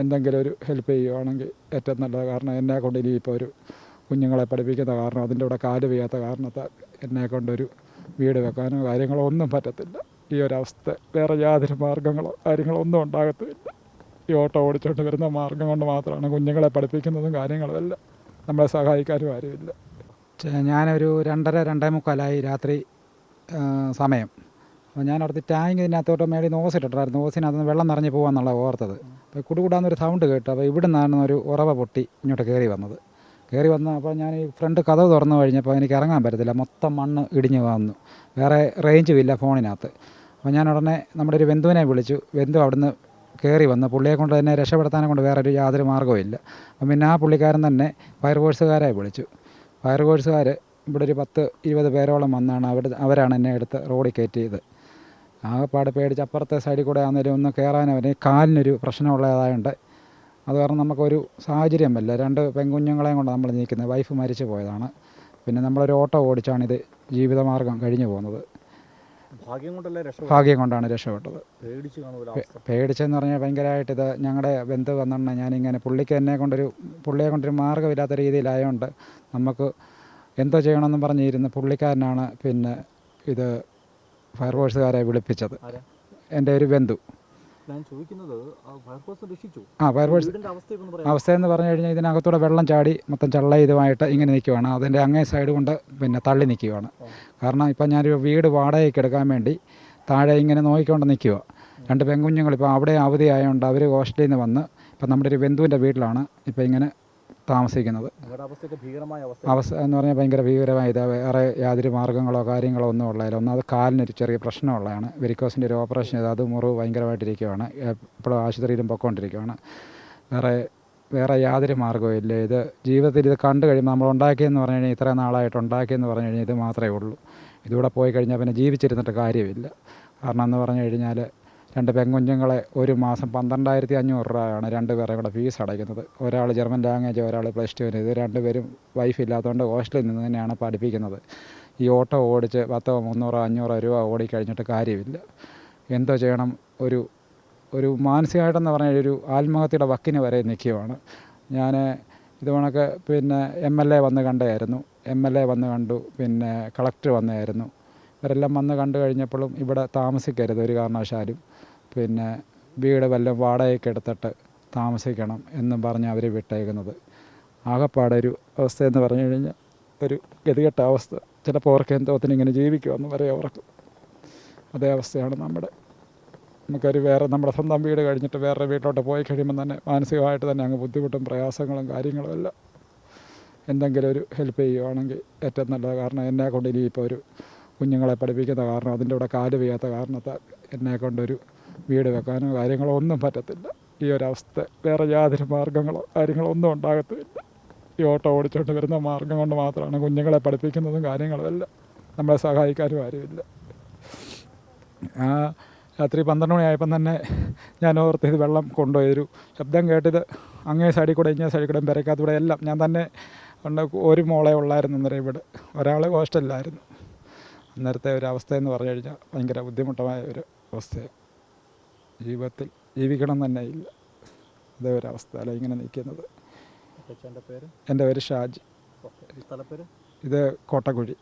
എന്തെങ്കിലും ഒരു ഹെൽപ്പ് ചെയ്യുവാണെങ്കിൽ ഏറ്റവും നല്ലത്. കാരണം എന്നെക്കൊണ്ട് ഇനിയിപ്പോൾ ഒരു കുഞ്ഞുങ്ങളെ പഠിപ്പിക്കുന്ന കാരണം അതിൻ്റെ കൂടെ കാല് വയ്യാത്ത കാരണത്താൽ എന്നെക്കൊണ്ടൊരു വീട് വെക്കാനോ കാര്യങ്ങളോ ഒന്നും പറ്റത്തില്ല. ഈ ഒരവസ്ഥ വേറെ യാതൊരു മാർഗ്ഗങ്ങളോ കാര്യങ്ങളോ ഒന്നും ഉണ്ടാകത്തുമില്ല. ഈ ഓട്ടോ ഓടിച്ചോണ്ട് വരുന്ന മാർഗ്ഗം കൊണ്ട് മാത്രമാണ് കുഞ്ഞുങ്ങളെ പഠിപ്പിക്കുന്നതും കാര്യങ്ങളും എല്ലാം. നമ്മളെ സഹായിക്കാനും ആരുമില്ല. ഞാനൊരു 2:30-2:45 രാത്രി സമയം. അപ്പോൾ ഞാൻ അവിടുത്തെ ടാങ്ക് ഇതിനകത്തോട്ട് മേടി നോസിട്ടിട്ടായിരുന്നു. നോസിനകത്ത് വെള്ളം നിറഞ്ഞ് പോകാമെന്നുള്ള ഓർത്തത്. അപ്പോൾ കുടുകൂടാന്നൊരു സൗണ്ട് കേട്ടു. അപ്പോൾ ഇവിടെ നിന്നാണ് ഒരു ഉറവ പൊട്ടി ഇങ്ങോട്ട് കയറി വന്നത്. അപ്പോൾ ഞാൻ ഈ ഫ്രണ്ട് കതവ് തുറന്നു കഴിഞ്ഞപ്പോൾ എനിക്ക് ഇറങ്ങാൻ പറ്റത്തില്ല. മൊത്തം മണ്ണ് ഇടിഞ്ഞ് വന്നു. വേറെ റേഞ്ചും ഇല്ല ഫോണിനകത്ത്. അപ്പോൾ ഞാൻ ഉടനെ നമ്മുടെ ഒരു ബന്ധുവിനെ വിളിച്ചു. ബന്ധു അവിടുന്ന് കയറി വന്ന് പുള്ളിയെ കൊണ്ട് തന്നെ രക്ഷപ്പെടുത്താനെ കൊണ്ട് വേറെ യാതൊരു മാർഗ്ഗവും ഇല്ല. അപ്പം പിന്നെ ആ പുള്ളിക്കാരൻ തന്നെ ഫയർഫോഴ്സുകാരെ വിളിച്ചു. ഫയർഫോഴ്സുകാർ ഇവിടെ ഒരു 10-20 പേരോളം വന്നാണ് അവരാണ് എന്നെ എടുത്ത് റോഡിൽ കയറ്റിയത്. ആകെപ്പാട് പേടിച്ച് അപ്പുറത്തെ സൈഡിൽ കൂടെ ആണെങ്കിലും ഒന്ന് കയറാൻ അവന് കാലിനൊരു പ്രശ്നമുള്ളതായതുകൊണ്ട് അത് കാരണം നമുക്കൊരു സാഹചര്യമല്ല. 2 പെൺകുഞ്ഞുങ്ങളെയും കൊണ്ട് നമ്മൾ നിൽക്കുന്നത്. വൈഫ് മരിച്ചു പോയതാണ്. പിന്നെ നമ്മളൊരു ഓട്ടോ ഓടിച്ചാണിത് ജീവിതമാർഗ്ഗം കഴിഞ്ഞു പോകുന്നത്. ഭാഗ്യം കൊണ്ടാണ് രക്ഷപ്പെട്ടത്. പേടിച്ചെന്ന് പറഞ്ഞാൽ ഭയങ്കരമായിട്ട് ഇത് ഞങ്ങളുടെ ബന്ധു വന്നെണ്ണ ഞാനിങ്ങനെ പുള്ളിയെ കൊണ്ടൊരു മാർഗ്ഗമില്ലാത്ത രീതിയിലായതുകൊണ്ട് നമുക്ക് എന്തോ ചെയ്യണമെന്നും പറഞ്ഞിരുന്നു. പുള്ളിക്കാരനാണ് പിന്നെ ഇത് ഫയർഫോഴ്സുകാരെ വിളിപ്പിച്ചത്. എൻ്റെ ഒരു ബന്ധു. ഫയർഫോഴ്സ് അവസ്ഥയെന്ന് പറഞ്ഞു കഴിഞ്ഞാൽ ഇതിനകത്തൂടെ വെള്ളം ചാടി മൊത്തം ഇതുമായിട്ട് ഇങ്ങനെ നിൽക്കുവാണ്. അതിൻ്റെ അങ്ങേ സൈഡ് കൊണ്ട് പിന്നെ തള്ളി നിൽക്കുകയാണ്. കാരണം ഇപ്പം ഞാനൊരു വീട് വാടകയ്ക്ക് എടുക്കാൻ വേണ്ടി താഴെ ഇങ്ങനെ നോക്കിക്കൊണ്ട് നിൽക്കുക. 2 പെൺകുഞ്ഞുങ്ങൾ ഇപ്പോൾ അവിടെ അവധി ആയതുകൊണ്ട് അവർ ഹോസ്റ്റലിൽ നിന്ന് വന്ന് ഇപ്പം നമ്മുടെ ഒരു ബന്ധുവിൻ്റെ വീട്ടിലാണ് ഇപ്പോൾ ഇങ്ങനെ താമസിക്കുന്നത്. അവസ്ഥ എന്ന് പറഞ്ഞാൽ ഭയങ്കര ഭീകരമായ ഇത്. വേറെ യാതൊരു മാർഗ്ഗങ്ങളോ കാര്യങ്ങളോ ഒന്നും ഉള്ളതില്ല. ഒന്നത് കാലിനൊരു ചെറിയ പ്രശ്നമുള്ളതാണ്. വെരിക്കോസിൻ്റെ ഒരു ഓപ്പറേഷൻ ചെയ്ത് അത് മുറിവ് ഭയങ്കരമായിട്ടിരിക്കുകയാണ്. എപ്പോഴും ആശുപത്രിയിലും പൊയ്ക്കൊണ്ടിരിക്കുകയാണ്. വേറെ യാതൊരു മാർഗ്ഗവും ഇല്ല. ഇത് ജീവിതത്തിൽ ഇത് കണ്ടു കഴിയുമ്പോൾ നമ്മൾ ഉണ്ടാക്കിയെന്ന് പറഞ്ഞു കഴിഞ്ഞാൽ ഇത്ര നാളായിട്ട് ഉണ്ടാക്കിയെന്ന് പറഞ്ഞു കഴിഞ്ഞാൽ ഇത് മാത്രമേ ഉള്ളൂ. ഇതുകൂടെ പോയി കഴിഞ്ഞാൽ പിന്നെ ജീവിച്ചിരുന്നിട്ട് കാര്യമില്ല. കാരണം എന്ന് പറഞ്ഞു കഴിഞ്ഞാൽ 2 പെൺകുഞ്ഞുങ്ങളെ ഒരു മാസം 12,500 രൂപയാണ് 2 പേരുടെയും കൂടെ ഫീസ് അടയ്ക്കുന്നത്. ഒരാൾ ജർമ്മൻ ലാംഗ്വേജ്, ഒരാൾ +2. ഇത് 2 പേരും വൈഫ് ഇല്ലാത്തതുകൊണ്ട് ഹോസ്റ്റലിൽ നിന്ന് തന്നെയാണ് പഠിപ്പിക്കുന്നത്. ഈ ഓട്ടോ ഓടിച്ച് 10, 300, 500 രൂപ ഓടിക്കഴിഞ്ഞിട്ട് കാര്യമില്ല. എന്തോ ചെയ്യണം. ഒരു മാനസികമായിട്ടെന്ന് പറഞ്ഞാൽ ഒരു ആത്മഹത്യയുടെ വക്കിന് വരെ നിൽക്കുകയാണ്. ഞാൻ ഇത് കണക്ക് പിന്നെ MLA വന്ന് കണ്ടായിരുന്നു. MLA വന്ന് കണ്ടു. പിന്നെ കളക്ടർ വന്നായിരുന്നു. ഇവരെല്ലാം വന്ന് കണ്ടു കഴിഞ്ഞപ്പോഴും ഇവിടെ താമസിക്കരുത് ഒരു കാരണവശാലും. പിന്നെ വീട് വല്ലതും വാടകയ്ക്ക് എടുത്തിട്ട് താമസിക്കണം എന്നും പറഞ്ഞ് അവർ വിട്ടേക്കുന്നത്. ആകെപ്പാടൊരു അവസ്ഥയെന്ന് പറഞ്ഞു കഴിഞ്ഞാൽ ഒരു ഗതികെട്ട അവസ്ഥ. ചിലപ്പോൾ ഓർക്ക് എന്തോത്തിന് ഇങ്ങനെ ജീവിക്കുമെന്ന് വരെ ഓർക്കും. അതേ അവസ്ഥയാണ് നമുക്കൊരു നമ്മുടെ സ്വന്തം വീട് കഴിഞ്ഞിട്ട് വേറെ വീട്ടിലോട്ട് പോയി കഴിയുമ്പോൾ തന്നെ മാനസികമായിട്ട് തന്നെ അങ്ങ് ബുദ്ധിമുട്ടും പ്രയാസങ്ങളും കാര്യങ്ങളും എല്ലാം. എന്തെങ്കിലും ഒരു ഹെൽപ്പ് ചെയ്യുവാണെങ്കിൽ ഏറ്റവും നല്ലത്. കാരണം എന്നെക്കൊണ്ട് ഇനിയിപ്പോൾ ഒരു കുഞ്ഞുങ്ങളെ പഠിപ്പിക്കുന്ന കാരണം അതിൻ്റെ കൂടെ കാല് വയ്യാത്ത കാരണത്താൽ എന്നെക്കൊണ്ടൊരു വീട് വെക്കാനോ കാര്യങ്ങളോ ഒന്നും പറ്റത്തില്ല. ഈ ഒരവസ്ഥ വേറെ യാതൊരു മാർഗ്ഗങ്ങളോ കാര്യങ്ങളോ ഒന്നും ഉണ്ടാകത്തുമില്ല. ഈ ഓട്ടോ ഓടിച്ചോണ്ട് വരുന്ന മാർഗ്ഗം കൊണ്ട് മാത്രമാണ് കുഞ്ഞുങ്ങളെ പഠിപ്പിക്കുന്നതും കാര്യങ്ങളും എല്ലാം. നമ്മളെ സഹായിക്കാനും ആരുമില്ല. രാത്രി 12 മണിയായപ്പം തന്നെ ഞാൻ ഓർത്ത് ഇത് വെള്ളം കൊണ്ടുപോയൊരു ശബ്ദം കേട്ടത് അങ്ങേ സൈഡിൽ കൂടെ ഇങ്ങേ സൈഡിൽ കൂടെ പെരക്കകത്തൂടെ എല്ലാം. ഞാൻ തന്നെ ഒരു മോളെ ഉള്ളായിരുന്നു അന്നേരം ഇവിടെ. ഒരാൾ ഹോസ്റ്റലിലായിരുന്നു. അന്നേരത്തെ ഒരു അവസ്ഥയെന്ന് പറഞ്ഞു കഴിഞ്ഞാൽ ഭയങ്കര ബുദ്ധിമുട്ടമായ ഒരു അവസ്ഥയാണ്. ജീവിതത്തിൽ ജീവിക്കണം തന്നെ ഇല്ല. അതേ ഒരു അവസ്ഥ ഇങ്ങനെ നിൽക്കുന്നത്. എൻ്റെ പേര് ഷാജി. ഇത് കോട്ടക്കുഴി.